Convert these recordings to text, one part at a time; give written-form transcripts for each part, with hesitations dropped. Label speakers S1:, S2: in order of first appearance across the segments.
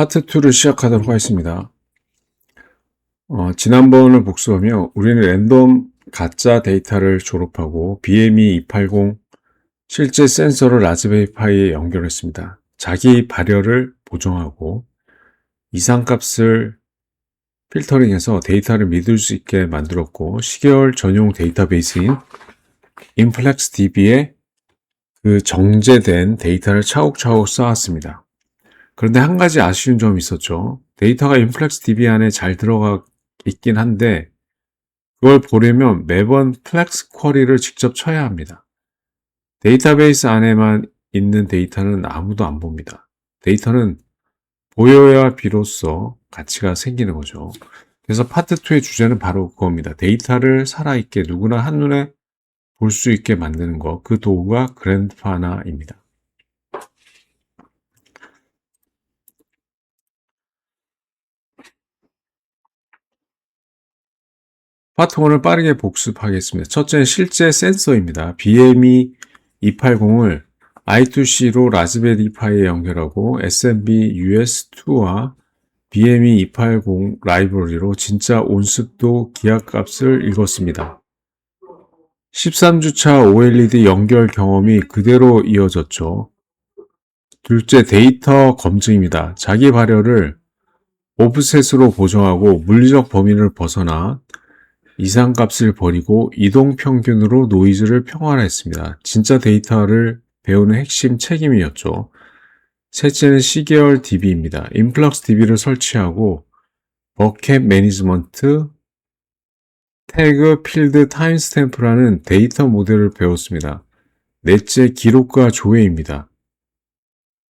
S1: 파트 2를 시작하도록 하겠습니다. 지난번을 복습하며 우리는 랜덤 가짜 데이터를 졸업하고 BME280 실제 센서를 라즈베리 파이에 연결했습니다. 자기 발열을 보정하고 이상값을 필터링해서 데이터를 믿을 수 있게 만들었고 시계열 전용 데이터베이스인 InfluxDB에 그 정제된 데이터를 차곡차곡 쌓았습니다. 그런데 한 가지 아쉬운 점이 있었죠. 데이터가 InfluxDB 안에 잘 들어가 있긴 한데 그걸 보려면 매번 플렉스 쿼리를 직접 쳐야 합니다. 데이터베이스 안에만 있는 데이터는 아무도 안 봅니다. 데이터는 보여야 비로소 가치가 생기는 거죠. 그래서 파트 2의 주제는 바로 그겁니다. 데이터를 살아있게 누구나 한눈에 볼 수 있게 만드는 것. 그 도구가 그랜파나입니다. 파트 1을 빠르게 복습하겠습니다. 첫째는 실제 센서입니다. BME280을 I2C로 라즈베리 파이에 연결하고 SMB US2와 BME280 라이브러리로 진짜 온습도 기압값을 읽었습니다. 13주차 OLED 연결 경험이 그대로 이어졌죠. 둘째, 데이터 검증입니다. 자기 발열을 오프셋으로 보정하고 물리적 범위를 벗어나 이상값을 버리고 이동평균으로 노이즈를 평화했습니다. 진짜 데이터를 배우는 핵심 책임이었죠. 셋째는 시계열 DB입니다. InfluxDB를 설치하고 버켓 매니지먼트, 태그, 필드, 타임스탬프라는 데이터 모델을 배웠습니다. 넷째, 기록과 조회입니다.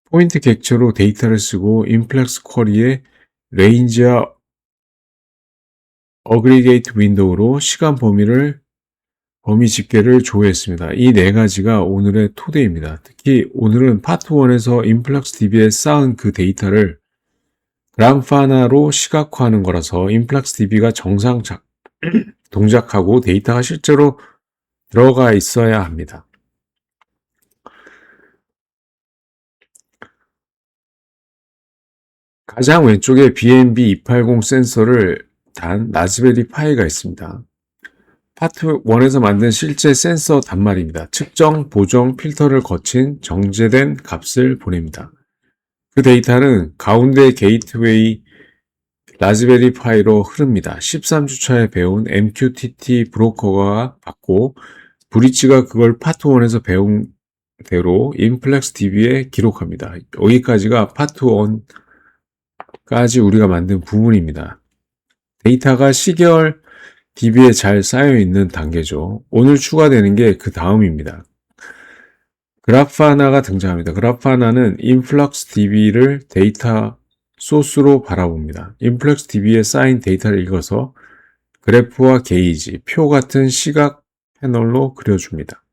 S1: 포인트 객체로 데이터를 쓰고 인플렉스 쿼리에 레인지와 어그리게이트 윈도우로 시간 범위 집계를 조회했습니다. 이 네 가지가 오늘의 토대입니다. 특히 오늘은 파트 1에서 InfluxDB에 쌓은 그 데이터를 그랑파나로 시각화하는 거라서 InfluxDB가 정상 동작하고 데이터가 실제로 들어가 있어야 합니다. 가장 왼쪽에 BMB280 센서를 단 라즈베리 파이가 있습니다. 파트 1에서 만든 실제 센서 단말입니다. 측정, 보정, 필터를 거친 정제된 값을 보냅니다. 그 데이터는 가운데 게이트웨이 라즈베리 파이로 흐릅니다. 13주차에 배운 MQTT 브로커가 받고 브릿지가 그걸 파트 1에서 배운 대로 InfluxDB에 기록합니다. 여기까지가 파트 1까지 우리가 만든 부분입니다. 데이터가 시계열 DB에 잘 쌓여있는 단계죠. 오늘 추가되는 게 그 다음입니다. 그라파나가 등장합니다. 그라파나는 InfluxDB를 데이터 소스로 바라봅니다. InfluxDB에 쌓인 데이터를 읽어서 그래프와 게이지, 표 같은 시각 패널로 그려줍니다.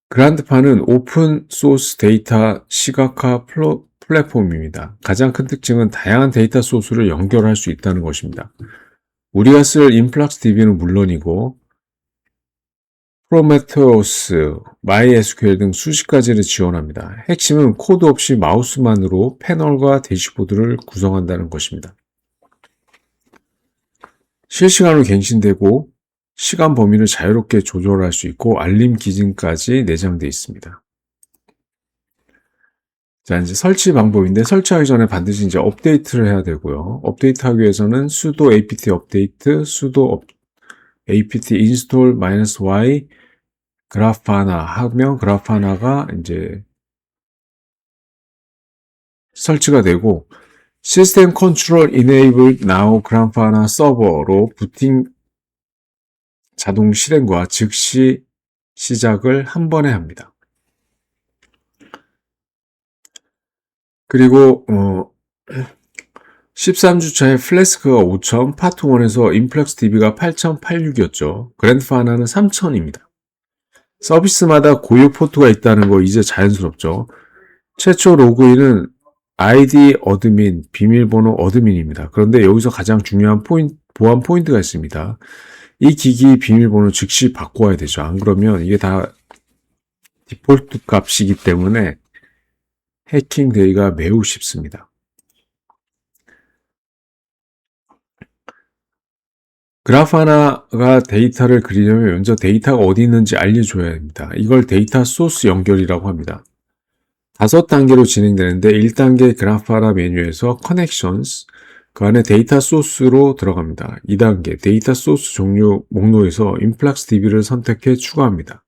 S1: 그란드파는 오픈 소스 데이터 시각화 플랫폼입니다. 가장 큰 특징은 다양한 데이터 소스를 연결할 수 있다는 것입니다. 우리가 쓸 InfluxDB는 물론이고 프로메테우스, MySQL 등 수십 가지를 지원합니다. 핵심은 코드 없이 마우스만으로 패널과 대시보드를 구성한다는 것입니다. 실시간으로 갱신되고 시간 범위를 자유롭게 조절할 수 있고 알림 기능까지 내장되어 있습니다. 자, 이제 설치 방법인데 설치하기 전에 반드시 이제 업데이트를 해야 되고요. 업데이트하기 위해서는 sudo apt update, sudo apt install -y 그라파나 하면 그라파나가 이제 설치가 되고 시스템 컨트롤 enable now 그라파나 서버로 부팅 자동 실행과 즉시 시작을 한 번에 합니다. 그리고 13주차에 플래스크가 5000, 파트 1에서 InfluxDB가 8086이었죠. 그랜드파나는 3000입니다. 서비스마다 고유 포트가 있다는 거 이제 자연스럽죠. 최초 로그인은 ID 어드민, 비밀번호 어드민입니다. 그런데 여기서 가장 중요한 보안 포인트가 있습니다. 이 기기 비밀번호 즉시 바꿔야 되죠. 안 그러면 이게 다 디폴트 값이기 때문에 해킹되기가 매우 쉽습니다. 그래파나가 데이터를 그리려면 먼저 데이터가 어디 있는지 알려줘야 합니다. 이걸 데이터 소스 연결이라고 합니다. 5단계로 진행되는데 1단계 그래파나 메뉴에서 Connections, 그 안에 데이터 소스로 들어갑니다. 2단계 데이터 소스 종류 목록에서 InfluxDB를 선택해 추가합니다.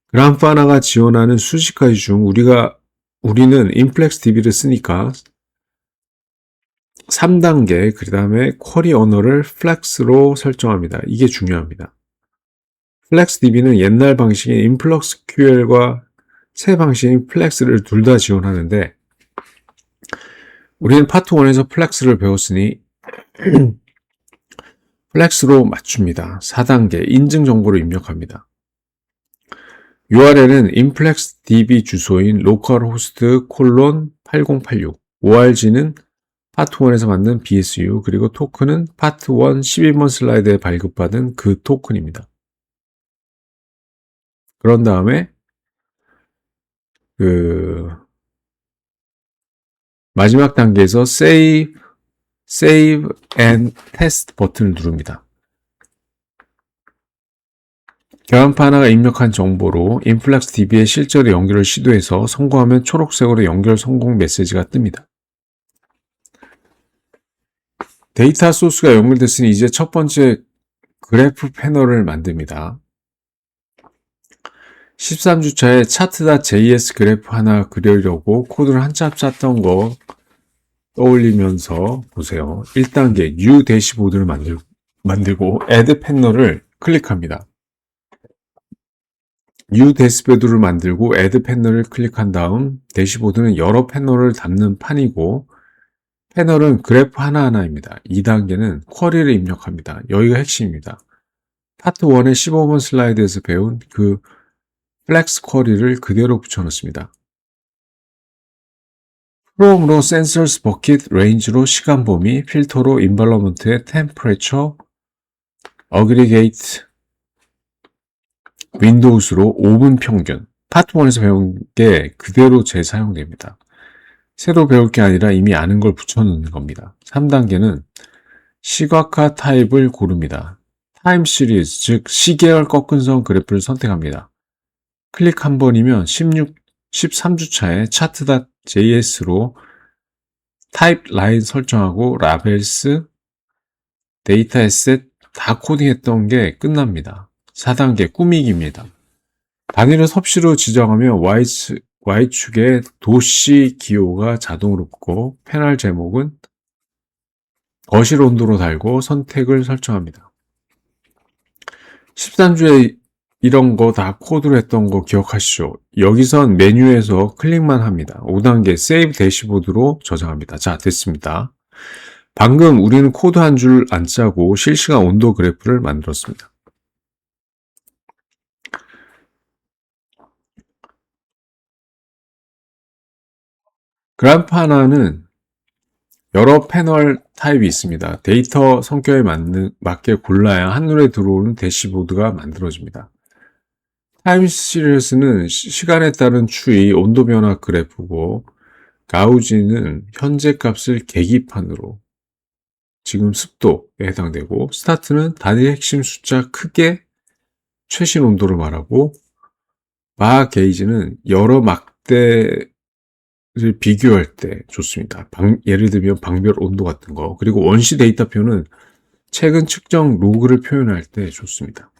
S1: 그래파나가 지원하는 수십 가지 중 우리는 InfluxDB를 쓰니까 3단계, 그 다음에 쿼리 언어를 Flex로 설정합니다. 이게 중요합니다. FlexDB는 옛날 방식인 InfluxQL과 새 방식인 Flex를 둘 다 지원하는데 우리는 파트 1에서 Flex를 배웠으니 Flex로 맞춥니다. 4단계 인증 정보를 입력합니다. URL은 InfluxDB 주소인 localhost:8086, org는 파트 1에서 만든 BSU, 그리고 토큰은 파트 1 12번 슬라이드에 발급받은 그 토큰입니다. 그런 다음에 마지막 단계에서 Save and Test 버튼을 누릅니다. 교환파나가 입력한 정보로 InfluxDB의 실제로 연결을 시도해서 성공하면 초록색으로 연결 성공 메시지가 뜹니다. 데이터 소스가 연결됐으니 이제 첫 번째 그래프 패널을 만듭니다. 13주차에 차트.js 그래프 하나 그리려고 코드를 한참 짰던 거 떠올리면서 보세요. 1단계 New 대시보드를 만들고 Add 패널을 클릭합니다. New 대시보드를 만들고 Add 패널을 클릭한 다음 대시보드는 여러 패널을 담는 판이고 패널은 그래프 하나하나입니다. 2단계는 쿼리를 입력합니다. 여기가 핵심입니다. 파트 1의 15번 슬라이드에서 배운 그 플렉스 쿼리를 그대로 붙여넣습니다. 프롬으로 Sensors Bucket Range로 시간 범위, 필터로 Environment의 Temperature, Aggregate, Windows로 5분 평균, 파트 1에서 배운 게 그대로 재사용됩니다. 새로 배울 게 아니라 이미 아는 걸 붙여넣는 겁니다. 3단계는 시각화 타입을 고릅니다. 타임 시리즈, 즉 시계열 꺾은 선 그래프를 선택합니다. 클릭 한 번이면 13주차에 차트.js로 타입 라인 설정하고 라벨스, 데이터 에셋 다 코딩했던 게 끝납니다. 4단계 꾸미기입니다. 단위를 섭씨로 지정하면 Y축에 도시 기호가 자동으로 붙고 패널 제목은 거실 온도로 달고 선택을 설정합니다. 13주에 이런 거 다 코드로 했던 거 기억하시죠? 여기선 메뉴에서 클릭만 합니다. 5단계 Save 대시보드로 저장합니다. 자, 됐습니다. 방금 우리는 코드 한 줄 안 짜고 실시간 온도 그래프를 만들었습니다. 그래파나는 여러 패널 타입이 있습니다. 데이터 성격에 맞게 골라야 한눈에 들어오는 대시보드가 만들어집니다. 타임 시리즈는 시간에 따른 추이, 온도 변화 그래프고 가우지는 현재 값을 계기판으로 지금 습도에 해당되고 스타트는 단위 핵심 숫자 크게 최신 온도를 말하고 바 게이지는 여러 막대를 비교할 때 좋습니다. 예를 들면 방별 온도 같은 거. 그리고 원시 데이터표는 최근 측정 로그를 표현할 때 좋습니다.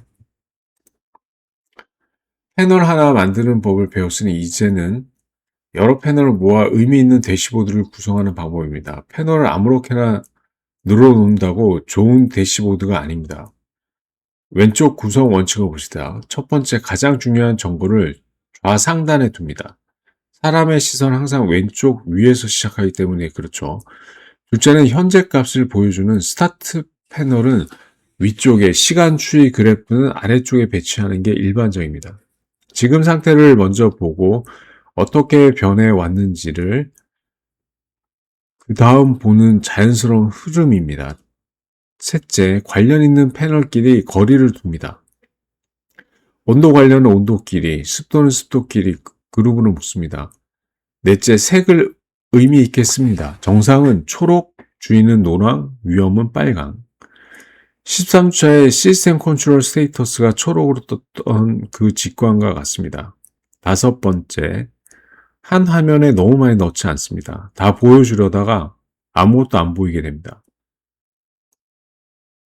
S1: 패널 하나 만드는 법을 배웠으니 이제는 여러 패널을 모아 의미 있는 대시보드를 구성하는 방법입니다. 패널을 아무렇게나 늘어놓는다고 좋은 대시보드가 아닙니다. 왼쪽 구성 원칙을 봅시다. 첫 번째, 가장 중요한 정보를 좌상단에 둡니다. 사람의 시선은 항상 왼쪽 위에서 시작하기 때문에 그렇죠. 둘째는 현재 값을 보여주는 스타트 패널은 위쪽에, 시간 추이 그래프는 아래쪽에 배치하는 게 일반적입니다. 지금 상태를 먼저 보고 어떻게 변해 왔는지를 그 다음 보는 자연스러운 흐름입니다. 셋째, 관련 있는 패널끼리 거리를 둡니다. 온도 관련은 온도끼리, 습도는 습도끼리 그룹으로 묶습니다. 넷째, 색을 의미 있게 씁니다. 정상은 초록, 주의는 노랑, 위험은 빨강. 13주차의 시스템 컨트롤 스테이터스가 초록으로 떴던 그 직관과 같습니다. 다섯 번째, 한 화면에 너무 많이 넣지 않습니다. 다 보여주려다가 아무것도 안 보이게 됩니다.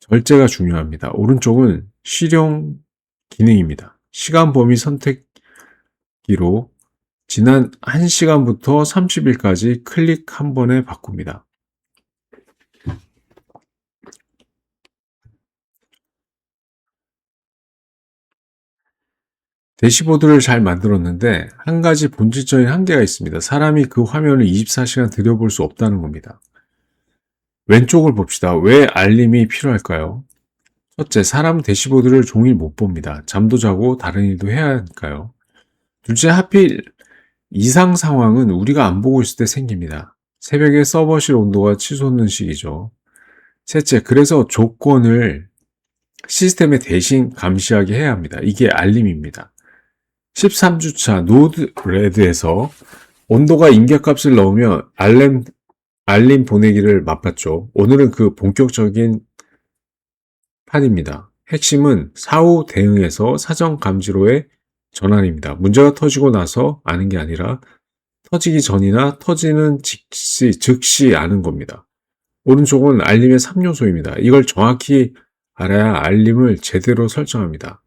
S1: 절제가 중요합니다. 오른쪽은 실용 기능입니다. 시간 범위 선택기로 지난 1시간부터 30일까지 클릭 한 번에 바꿉니다. 대시보드를 잘 만들었는데 한 가지 본질적인 한계가 있습니다. 사람이 그 화면을 24시간 들여볼 수 없다는 겁니다. 왼쪽을 봅시다. 왜 알림이 필요할까요? 첫째, 사람은 대시보드를 종일 못 봅니다. 잠도 자고 다른 일도 해야 하니까요. 둘째, 하필 이상 상황은 우리가 안 보고 있을 때 생깁니다. 새벽에 서버실 온도가 치솟는 시기죠. 셋째, 그래서 조건을 시스템에 대신 감시하게 해야 합니다. 이게 알림입니다. 13주차 노드 레드에서 온도가 임계값을 넣으면 알림 보내기를 맛봤죠. 오늘은 그 본격적인 판입니다. 핵심은 사후 대응에서 사전 감지로의 전환입니다. 문제가 터지고 나서 아는 게 아니라 터지기 전이나 터지는 즉시 아는 겁니다. 오른쪽은 알림의 3요소입니다. 이걸 정확히 알아야 알림을 제대로 설정합니다.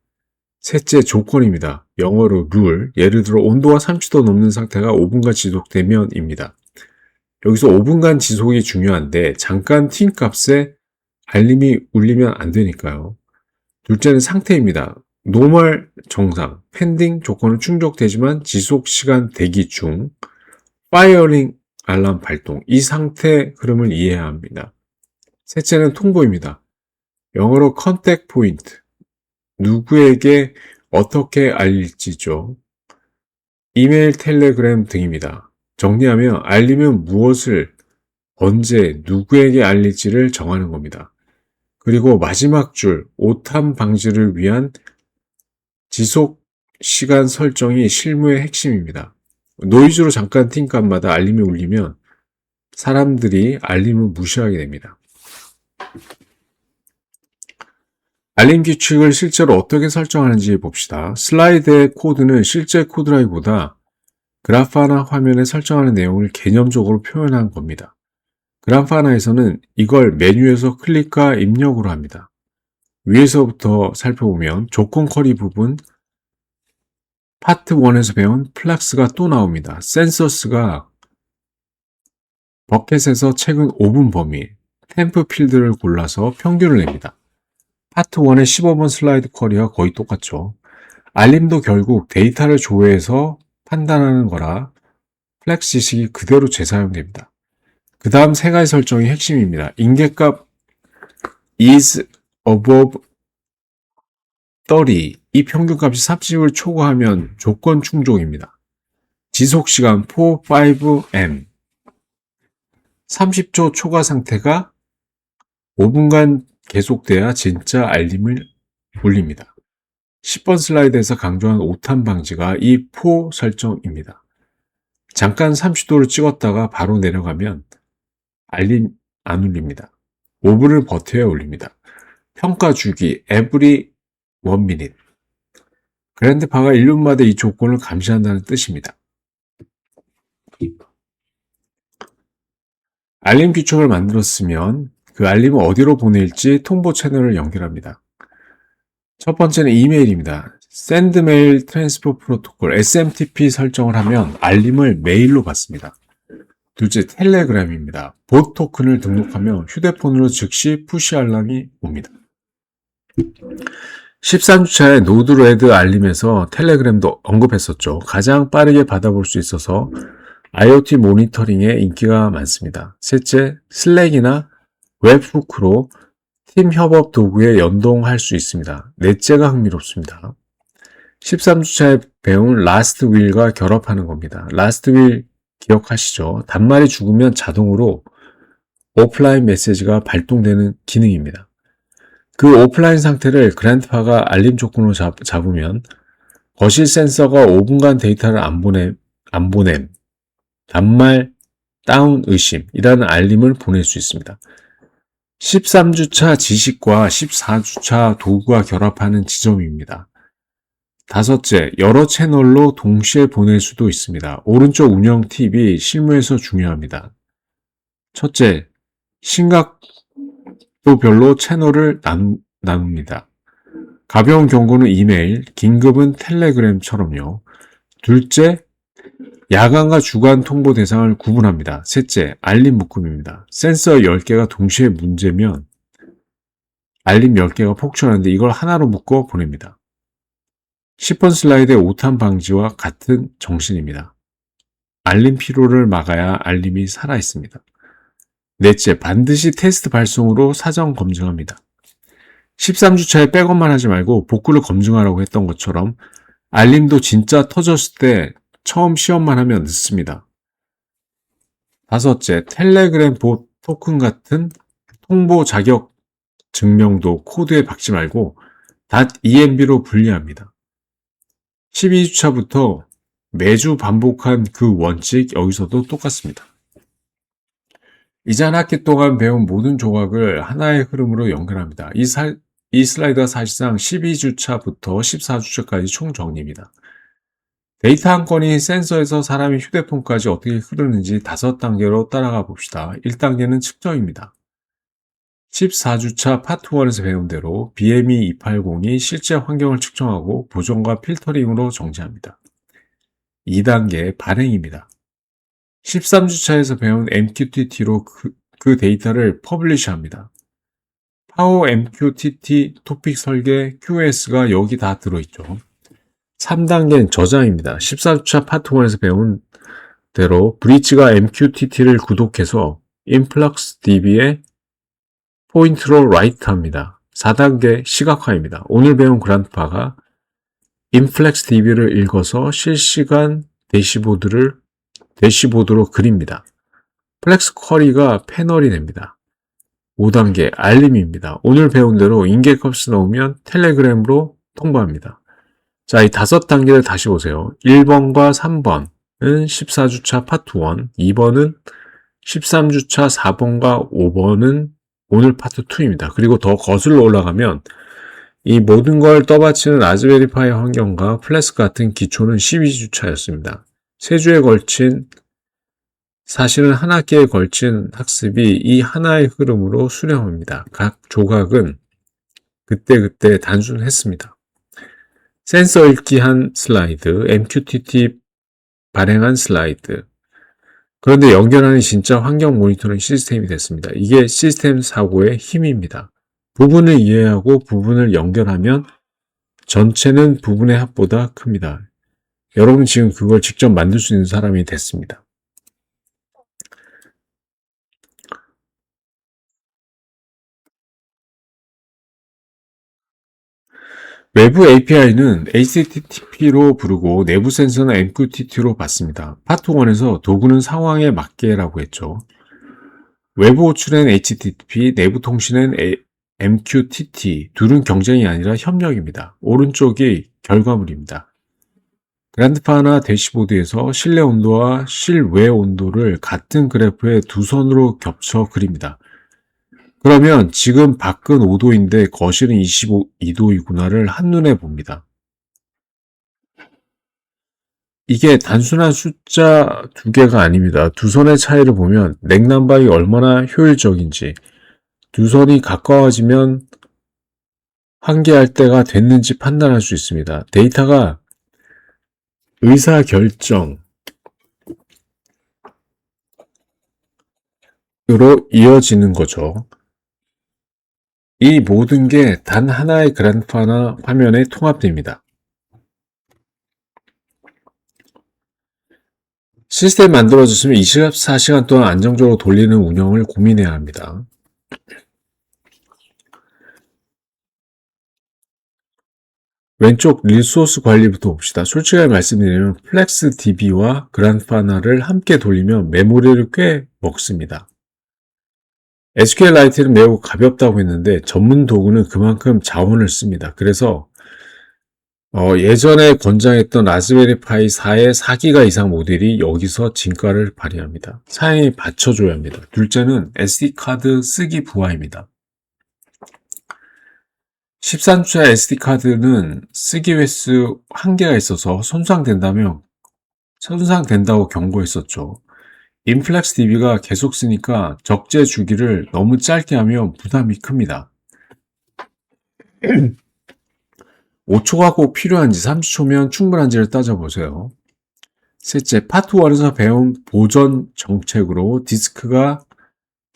S1: 셋째, 조건입니다. 영어로 룰, 예를 들어 온도가 30도 넘는 상태가 5분간 지속되면입니다. 여기서 5분간 지속이 중요한데 잠깐 튄 값에 알림이 울리면 안 되니까요. 둘째는 상태입니다. 노멀 정상, 펜딩 조건은 충족되지만 지속 시간 대기 중, 파이어링 알람 발동, 이 상태 흐름을 이해해야 합니다. 셋째는 통보입니다. 영어로 컨택 포인트, 누구에게 어떻게 알릴지죠. 이메일, 텔레그램 등입니다. 정리하면 알림은 무엇을, 언제, 누구에게 알릴지를 정하는 겁니다. 그리고 마지막 줄, 오탄 방지를 위한 지속 시간 설정이 실무의 핵심입니다. 노이즈로 잠깐 튄 값마다 알림이 울리면 사람들이 알림을 무시하게 됩니다. 알림 규칙을 실제로 어떻게 설정하는지 봅시다. 슬라이드의 코드는 실제 코드라기보다 그래파나 화면에 설정하는 내용을 개념적으로 표현한 겁니다. 그래파나에서는 이걸 메뉴에서 클릭과 입력으로 합니다. 위에서부터 살펴보면 조건 커리 부분, 파트 1에서 배운 플락스가 또 나옵니다. 센서스가 버켓에서 최근 5분 범위, 템프 필드를 골라서 평균을 냅니다. 파트 1의 15번 슬라이드 쿼리와 거의 똑같죠. 알림도 결국 데이터를 조회해서 판단하는 거라 플렉스 지식이 그대로 재사용됩니다. 그 다음 세 가지 설정이 핵심입니다. 임계값 is above 30, 이 평균값이 30을 초과하면 조건 충족입니다. 지속시간 4, 5M, 30초 초과 상태가 5분간 계속돼야 진짜 알림을 울립니다. 10번 슬라이드에서 강조한 오탄 방지가 이 포 설정입니다. 잠깐 30도를 찍었다가 바로 내려가면 알림 안 울립니다. 5분을 버텨야 울립니다. 평가 주기 every 1 minute. 그랜드파가 1분마다 이 조건을 감시한다는 뜻입니다. 알림 규칙을 만들었으면 그 알림을 어디로 보낼지 통보 채널을 연결합니다. 첫 번째는 이메일입니다. Send Mail Transfer Protocol, SMTP 설정을 하면 알림을 메일로 받습니다. 둘째, 텔레그램입니다. 봇 토큰을 등록하면 휴대폰으로 즉시 푸시 알람이 옵니다. 13주차의 노드레드 알림에서 텔레그램도 언급했었죠. 가장 빠르게 받아볼 수 있어서 IoT 모니터링에 인기가 많습니다. 셋째, 슬랙이나 웹후크로 팀 협업 도구에 연동할 수 있습니다. 넷째가 흥미롭습니다. 13주차에 배운 라스트 윌과 결합하는 겁니다. 라스트 윌 기억하시죠? 단말이 죽으면 자동으로 오프라인 메시지가 발동되는 기능입니다. 그 오프라인 상태를 그랜드파가 알림 조건으로 잡으면 거실 센서가 5분간 데이터를 안 보냄, 단말 다운 의심이라는 알림을 보낼 수 있습니다. 13주차 지식과 14주차 도구가 결합하는 지점입니다. 다섯째, 여러 채널로 동시에 보낼 수도 있습니다. 오른쪽 운영 팁이 실무에서 중요합니다. 첫째, 심각도별로 채널을 나눕니다. 가벼운 경고는 이메일, 긴급은 텔레그램처럼요. 둘째, 야간과 주간 통보 대상을 구분합니다. 셋째, 알림 묶음입니다. 센서 10개가 동시에 문제면 알림 10개가 폭주하는데 이걸 하나로 묶어 보냅니다. 10번 슬라이드의 오탄 방지와 같은 정신입니다. 알림 피로를 막아야 알림이 살아있습니다. 넷째, 반드시 테스트 발송으로 사전 검증합니다. 13주차에 백업만 하지 말고 복구를 검증하라고 했던 것처럼 알림도 진짜 터졌을 때 처음 시험만 하면 늦습니다. 다섯째, 텔레그램 봇 토큰 같은 통보 자격 증명도 코드에 박지 말고 .env로 분리합니다. 12주차부터 매주 반복한 그 원칙 여기서도 똑같습니다. 이제 한 학기 동안 배운 모든 조각을 하나의 흐름으로 연결합니다. 이 슬라이드가 사실상 12주차부터 14주차까지 총정리입니다. 데이터 한 건이 센서에서 사람의 휴대폰까지 어떻게 흐르는지 5단계로 따라가 봅시다. 1단계는 측정입니다. 14주차 파트 1에서 배운 대로 BME280이 실제 환경을 측정하고 보정과 필터링으로 정지합니다. 2단계 발행입니다. 13주차에서 배운 MQTT로 그 데이터를 퍼블리시합니다. 파워 MQTT 토픽 설계 QoS가 여기 다 들어있죠. 3단계는 저장입니다. 14주차 파트 1에서 배운 대로 브릿지가 MQTT를 구독해서 InfluxDB에 포인트로 라이트합니다. 4단계 시각화입니다. 오늘 배운 그래프가 InfluxDB를 읽어서 실시간 대시보드로 그립니다. 플렉스 쿼리가 패널이 됩니다. 5단계 알림입니다. 오늘 배운 대로 인계값을 넣으면 텔레그램으로 통보합니다. 자, 이 5단계를 다시 보세요. 1번과 3번은 14주차 파트 1, 2번은 13주차 4번과 5번은 오늘 파트 2입니다. 그리고 더 거슬러 올라가면 이 모든 걸 떠받치는 라즈베리파이 환경과 플래스크 같은 기초는 12주차였습니다. 3주에 걸친, 사실은 한 학기에 걸친 학습이 이 하나의 흐름으로 수렴합니다. 각 조각은 그때그때 단순했습니다. 센서 읽기 한 슬라이드, MQTT 발행한 슬라이드. 그런데 연결하는 진짜 환경 모니터링 시스템이 됐습니다. 이게 시스템 사고의 힘입니다. 부분을 이해하고 부분을 연결하면 전체는 부분의 합보다 큽니다. 여러분 지금 그걸 직접 만들 수 있는 사람이 됐습니다. 외부 API는 HTTP로 부르고 내부 센서는 MQTT로 받습니다. 파트 1에서 도구는 상황에 맞게라고 했죠. 외부 호출엔 HTTP, 내부 통신엔 MQTT, 둘은 경쟁이 아니라 협력입니다. 오른쪽이 결과물입니다. 그란드파나 대시보드에서 실내 온도와 실외 온도를 같은 그래프에 두 선으로 겹쳐 그립니다. 그러면 지금 밖은 5도인데 거실은 22도이구나를 한눈에 봅니다. 이게 단순한 숫자 두 개가 아닙니다. 두 선의 차이를 보면 냉난방이 얼마나 효율적인지, 두 선이 가까워지면 환기할 때가 됐는지 판단할 수 있습니다. 데이터가 의사결정으로 이어지는 거죠. 이 모든 게 단 하나의 그래프나 화면에 통합됩니다. 시스템 만들어졌으면 24시간 동안 안정적으로 돌리는 운영을 고민해야 합니다. 왼쪽 리소스 관리부터 봅시다. 솔직하게 말씀드리면 플렉스DB와 그란파나를 함께 돌리면 메모리를 꽤 먹습니다. SQLite는 매우 가볍다고 했는데 전문 도구는 그만큼 자원을 씁니다. 그래서 예전에 권장했던 라즈베리 파이 4의 4기가 이상 모델이 여기서 진가를 발휘합니다. 사양이 받쳐줘야 합니다. 둘째는 SD카드 쓰기 부하입니다. 13주차 SD카드는 쓰기 횟수 한계가 있어서 손상된다고 경고했었죠. 인플렉스 DB가 계속 쓰니까 적재 주기를 너무 짧게 하면 부담이 큽니다. 5초가 꼭 필요한지 30초면 충분한지를 따져보세요. 셋째, 파트 1에서 배운 보전 정책으로 디스크가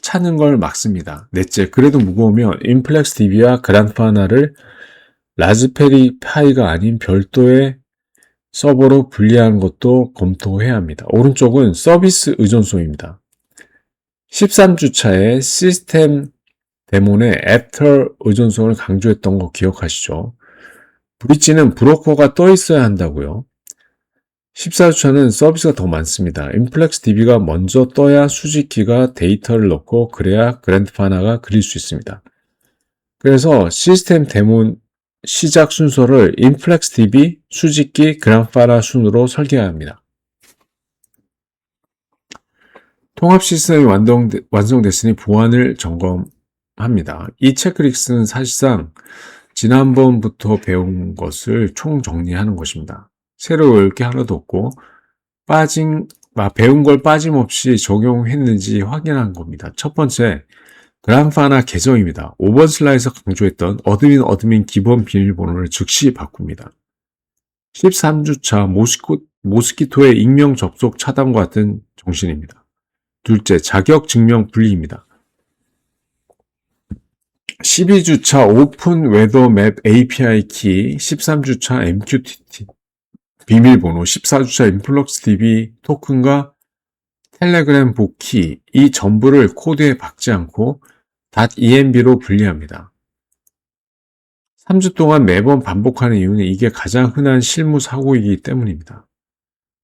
S1: 차는 걸 막습니다. 넷째, 그래도 무거우면 인플렉스 DB와 그란파나를 라즈베리 파이가 아닌 별도의 서버로 분리하는 것도 검토해야 합니다. 오른쪽은 서비스 의존성입니다. 13주차에 시스템 데몬의 애프터 의존성을 강조했던 거 기억하시죠? 브릿지는 브로커가 떠 있어야 한다고요. 14주차는 서비스가 더 많습니다. 인플렉스 DB가 먼저 떠야 수집키가 데이터를 넣고 그래야 그랜드파나가 그릴 수 있습니다. 그래서 시스템 데몬 시작 순서를 인플렉스 DB, 수집키, 그랜드파나 순으로 설계해야 합니다. 통합 시스템이 완성됐으니 보안을 점검합니다. 이 체크리스트는 사실상 지난번부터 배운 것을 총정리하는 것입니다. 새로 외울 게 하나도 없고 배운 걸 빠짐없이 적용했는지 확인한 겁니다. 첫 번째, 그란파나 계정입니다. 5번 슬라이드에서 강조했던 어드민 기본 비밀번호를 즉시 바꿉니다. 13주차 모스키토의 익명 접속 차단과 같은 정신입니다. 둘째, 자격 증명 분리입니다. 12주차 오픈 웨더 맵 API 키, 13주차 MQTT 비밀번호, 14주차 인플럭스 DB 토큰과 텔레그램 복키, 이 전부를 코드에 박지 않고 .env로 분리합니다. 3주 동안 매번 반복하는 이유는 이게 가장 흔한 실무 사고이기 때문입니다.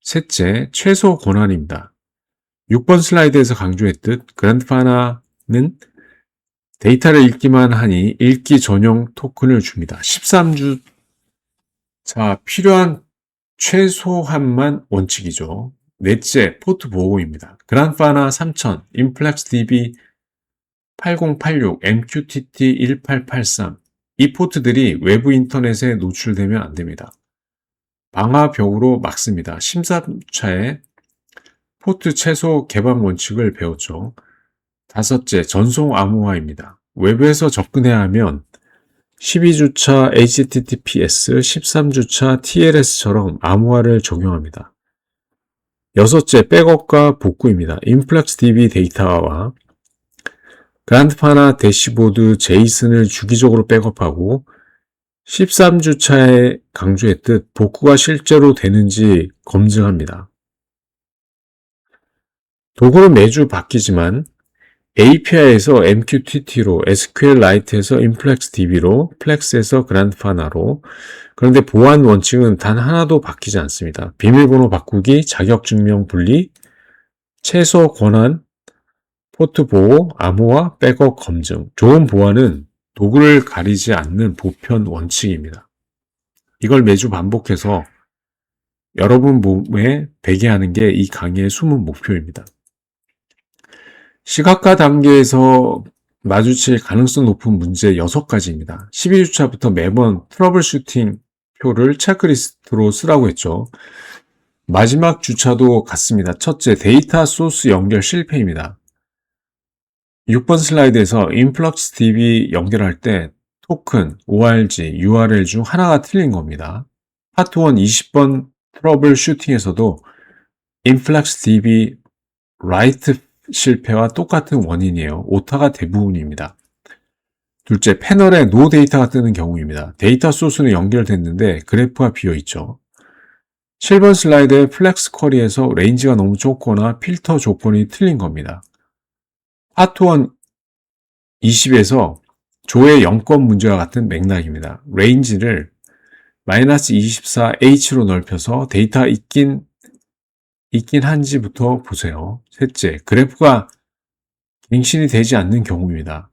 S1: 셋째, 최소 권한입니다. 6번 슬라이드에서 강조했듯 그란드파나는 데이터를 읽기만 하니 읽기 전용 토큰을 줍니다. 13주 필요한 최소한만 원칙이죠. 넷째, 포트 보호입니다. 그란파나 3000, 인플렉스 DB 8086, MQTT 1883, 이 포트들이 외부 인터넷에 노출되면 안 됩니다. 방화벽으로 막습니다. 13차에 포트 최소 개방 원칙을 배웠죠. 다섯째, 전송 암호화입니다. 외부에서 접근해야 하면 12주차 HTTPS, 13주차 TLS처럼 암호화를 적용합니다. 여섯째, 백업과 복구입니다. 인플렉스 DB 데이터와 그란드파나 대시보드 제이슨을 주기적으로 백업하고 13주차에 강조했듯 복구가 실제로 되는지 검증합니다. 도구는 매주 바뀌지만 API에서 MQTT로, SQLite에서 InfluxDB로, 플렉스에서 그란드파나로, 그런데 보안 원칙은 단 하나도 바뀌지 않습니다. 비밀번호 바꾸기, 자격증명 분리, 최소 권한, 포트 보호, 암호화, 백업 검증. 좋은 보안은 도구를 가리지 않는 보편 원칙입니다. 이걸 매주 반복해서 여러분 몸에 배게 하는 게 이 강의의 숨은 목표입니다. 시각화 단계에서 마주칠 가능성 높은 문제 6가지입니다. 12주차부터 매번 트러블 슈팅 표를 체크리스트로 쓰라고 했죠. 마지막 주차도 같습니다. 첫째, 데이터 소스 연결 실패입니다. 6번 슬라이드에서 InfluxDB 연결할 때 토큰, ORG, URL 중 하나가 틀린 겁니다. 파트 1 20번 트러블 슈팅에서도 InfluxDB write 실패와 똑같은 원인이에요. 오타가 대부분입니다. 둘째, 패널에 no 데이터가 뜨는 경우입니다. 데이터 소스는 연결됐는데 그래프가 비어있죠. 7번 슬라이드의 플렉스 쿼리에서 레인지가 너무 좁거나 필터 조건이 틀린 겁니다. 파트 1 20에서 조의 영권 문제와 같은 맥락입니다. 레인지를 -24H로 넓혀서 데이터 있긴 한지부터 보세요. 셋째, 그래프가 갱신이 되지 않는 경우입니다.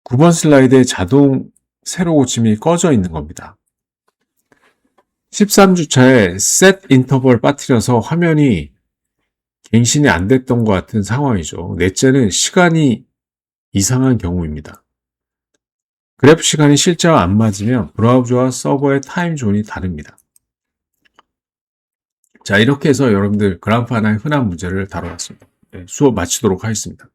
S1: 9번 슬라이드에 자동 세로 고침이 꺼져 있는 겁니다. 13주차에 set 인터벌 빠뜨려서 화면이 갱신이 안 됐던 것 같은 상황이죠. 넷째는 시간이 이상한 경우입니다. 그래프 시간이 실제와 안 맞으면 브라우저와 서버의 타임존이 다릅니다. 자, 이렇게 해서 여러분들 그래프 하나의 흔한 문제를 다뤄봤습니다. 수업 마치도록 하겠습니다.